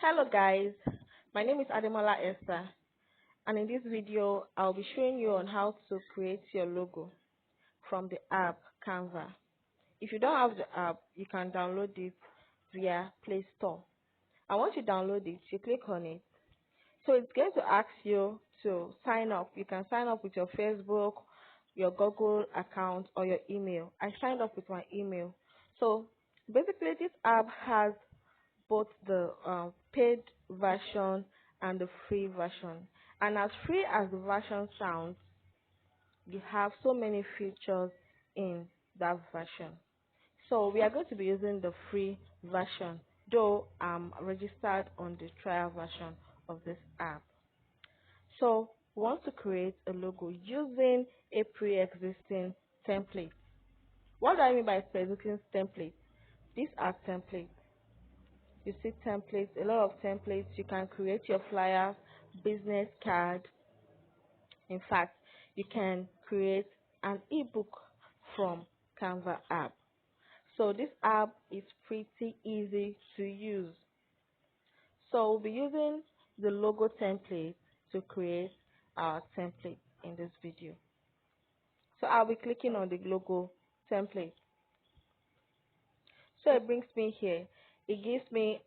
Hello guys, my name is Ademola Esther, and in this video I'll be showing you on how to create your logo from the app Canva. If you don't have the app, you can download it via Play Store. And once you download it, you click on it. So it's going to ask you to sign up. You can sign up with your Facebook, your Google account, or your email. I signed up with my email. So basically this app has both the paid version and the free version. And as free as the version sounds, you have so many features in that version. So we are going to be using the free version, though I'm registered on the trial version of this app. So we want to create a logo using a pre-existing template. What do I mean by pre-existing template? These are templates. You see templates, a lot of templates. You can create your flyer, business card. In fact, you can create an ebook from Canva app. So this app is pretty easy to use. So we'll be using the logo template to create our template in this video. So I'll be clicking on the logo template. So it brings me here. It gives me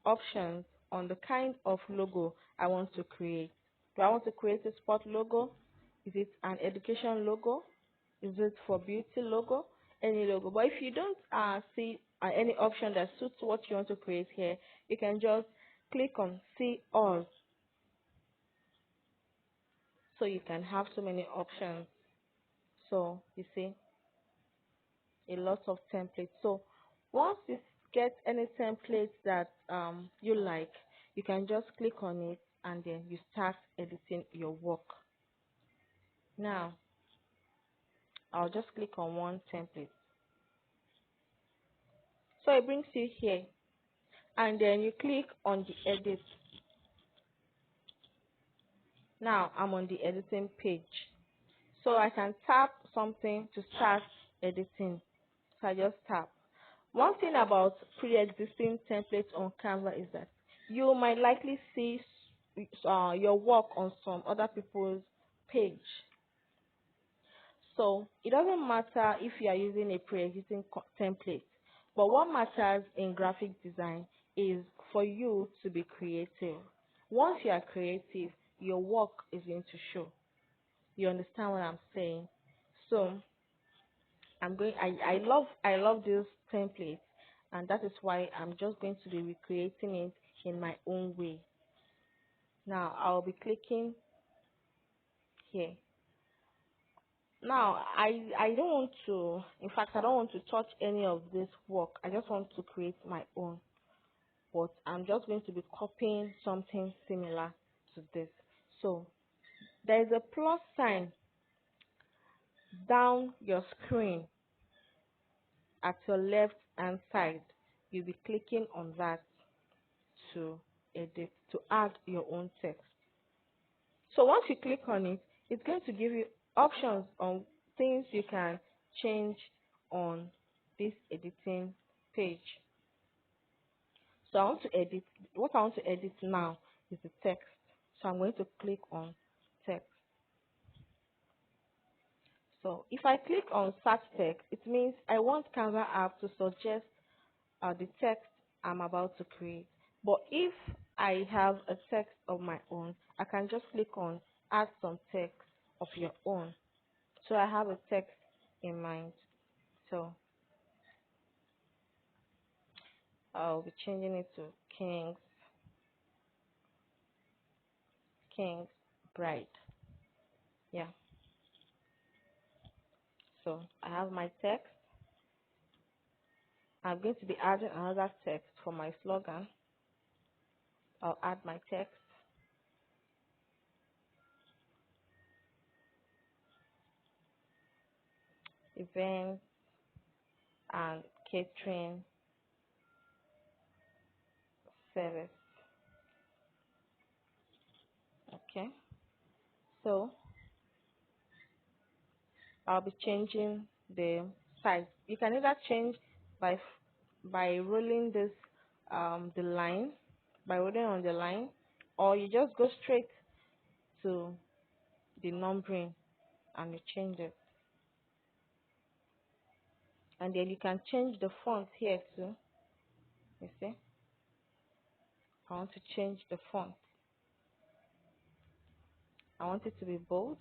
options on the kind of logo I want to create. Do I want to create a sport logo? Is it an education logo? Is it for beauty logo? Any logo. But if you don't see any option that suits what you want to create here, you can just click on see all. So you can have so many options. So you see a lot of templates. So once you get any template that you like, you can just click on it and then you start editing your work. Now I'll just click on one template. So it brings you here and then you click on the edit. Now I'm on the editing page. So I can tap something to start editing. So I just tap. One thing about pre-existing templates on Canva is that you might likely see your work on some other people's page. So it doesn't matter if you are using a pre-existing template, but what matters in graphic design is for you to be creative. Once you are creative, your work is going to show. You understand what I'm saying? So I love this template, and that is why I'm just going to be recreating it in my own way. Now I'll be clicking here. Now I don't want to, in fact I don't want to touch any of this work. I just want to create my own, but I'm just going to be copying something similar to this. So there is a plus sign down your screen at your left hand side. You'll be clicking on that to edit, to add your own text. So once you click on it, it's going to give you options on things you can change on this editing page. So I want to edit, what I want to edit now is the text. So I'm going to click on text. So if I click on search text, it means I want Canva app to suggest the text I'm about to create. But if I have a text of my own, I can just click on add some text of your own. So I have a text in mind. So I'll be changing it to King's Bride. Yeah. So I have my text. I'm going to be adding another text for my slogan. I'll add my text. Event and catering service. Okay. So I'll be changing the size. You can either change by rolling this the line, by holding on the line, or you just go straight to the numbering and you change it. And then you can change the font here too. You see, I want to change the font. I want it to be bold,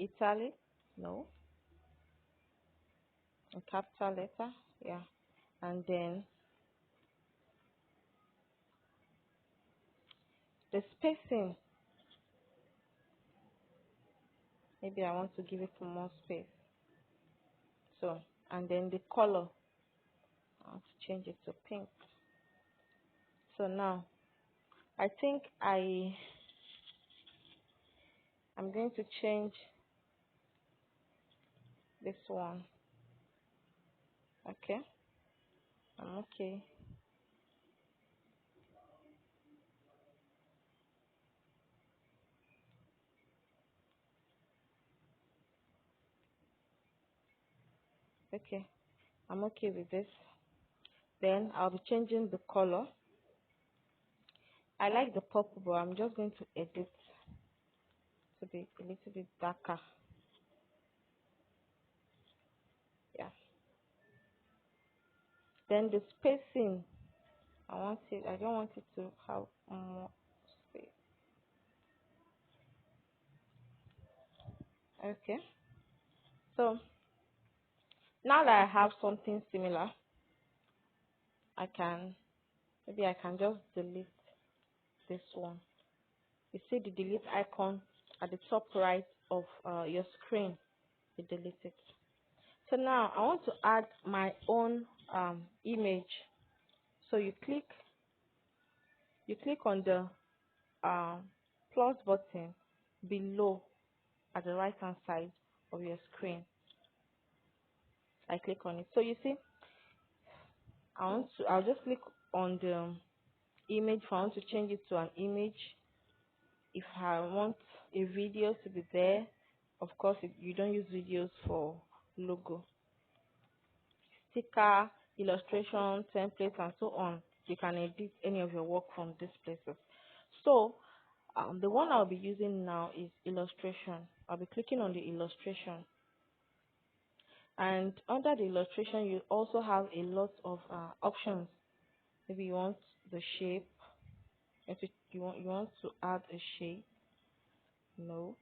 italic, no, a capital letter, yeah. And then the spacing, maybe I want to give it more space. So, and then the color, I want to change it to pink. So now, I think I'm going to change this one. Okay, I'm okay. Okay, I'm okay with this. Then I'll be changing the color. I like the purple, but I'm just going to edit to be a little bit darker. Yeah. Then the spacing, I don't want it to have more space. Okay. So now that I have something similar, maybe I can just delete this one. You see the delete icon at the top right of your screen. You delete it. So now I want to add my own image. So you click on the plus button below at the right hand side of your screen. I click on it. So you see, I'll just click on the image. If I want to change it to an image, if I want a video to be there, of course you don't use videos for logo, sticker, illustration, templates, and so on. You can edit any of your work from these places. So the one I'll be using now is illustration. I'll be clicking on the illustration, and under the illustration you also have a lot of options. Maybe you want the shape. If you want to add a shape, no.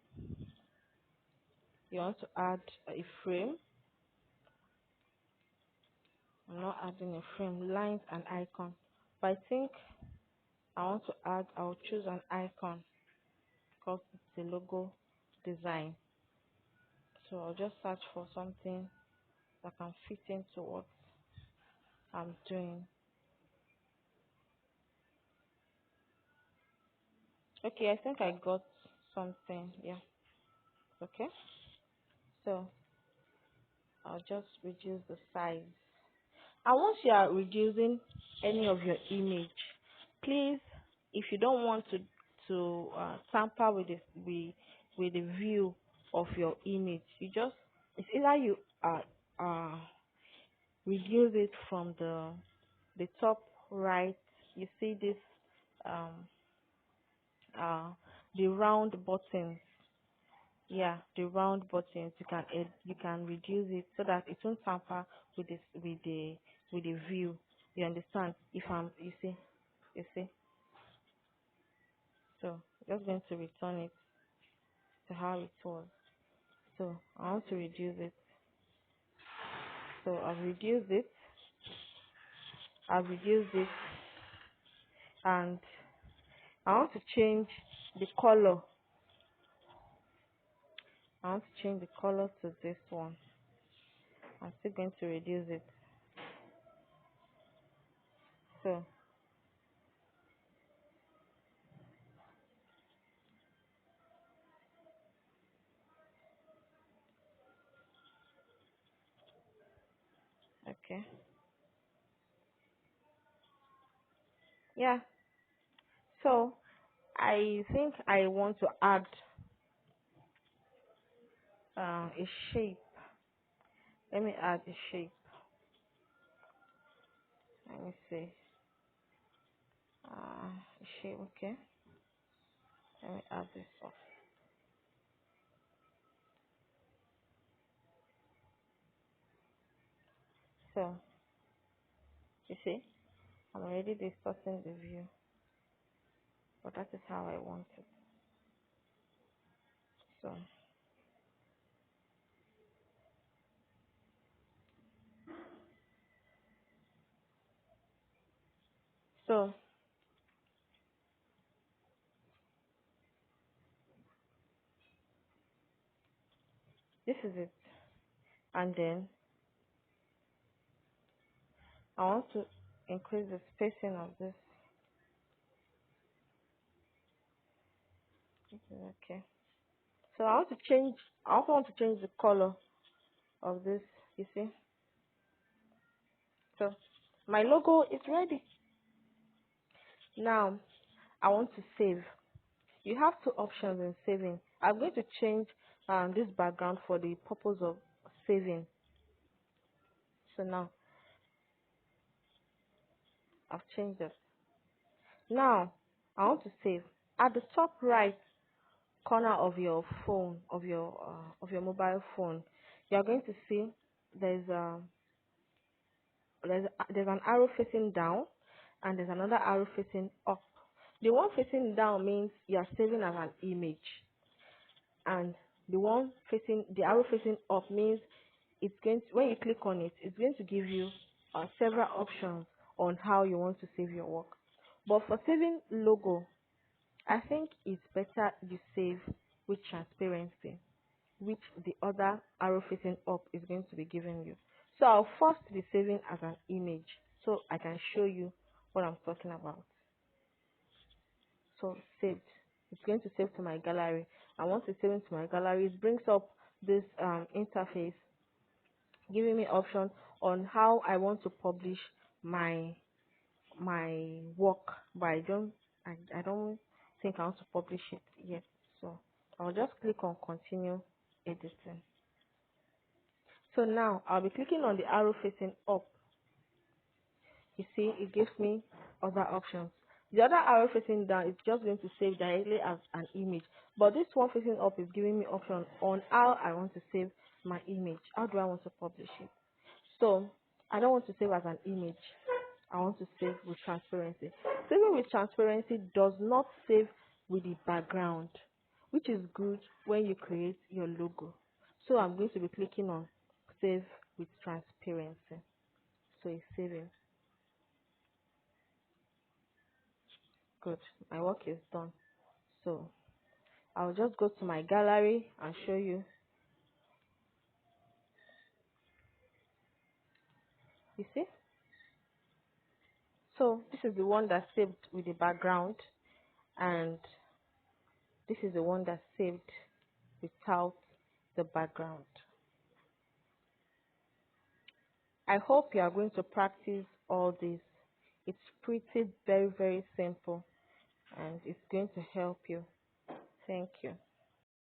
You want to add a frame. I'm not adding a frame. Lines and icon. But I think I'll choose an icon because it's a logo design. So I'll just search for something that can fit into what I'm doing. Okay, I think I got something. Yeah. Okay. So I'll just reduce the size. And once you are reducing any of your image, please, if you don't want to tamper with the view of your image, it's either you uh reduce it from the top right. You see this um uh the round buttons. Yeah, the round buttons. You can reduce it so that it won't tamper with this with the view. You understand? If I'm you see. So just going to return it to how it was. So I want to reduce it. So I've reduced it. And I want to change the color. I want to change the color to this one. I'm still going to reduce it. So okay. Yeah. So I think I want to add a shape. Let me add a shape. Let me see. Is she okay? Let me add this off. So you see, I'm already discussing the view, but that is how I want it. So so this is it. And then I want to increase the spacing of this. This is okay. So I also want to change the color of this, you see. So my logo is ready. Now I want to save. You have two options in saving. I'm going to change this background for the purpose of saving. So now I've changed it. Now I want to save. At the top right corner of your phone, of your mobile phone, you are going to see there's a there's an arrow facing down, and there's another arrow facing up. The one facing down means you are saving as an image, and the arrow facing up means it's going to, when you click on it, it's going to give you several options on how you want to save your work. But for saving logo, I think it's better you save with transparency, which the other arrow facing up is going to be giving you. So I'll first be saving as an image so I can show you what I'm talking about. So saved. It's going to save to my gallery. And once it's saving to my gallery, it brings up this interface giving me options on how I want to publish my work, but I don't think I want to publish it yet. So I'll just click on continue editing. So now I'll be clicking on the arrow facing up. You see, it gives me other options. The other arrow facing down is just going to save directly as an image. But this one facing up is giving me options on how I want to save my image. How do I want to publish it? So I don't want to save as an image. I want to save with transparency. Saving with transparency does not save with the background, which is good when you create your logo. So I'm going to be clicking on save with transparency. So it's saving. Good. My work is done. So I'll just go to my gallery and show you. You see? So this is the one that's saved with the background, and this is the one that's saved without the background. I hope you are going to practice all this. It's pretty very simple, and it's going to help you. Thank you.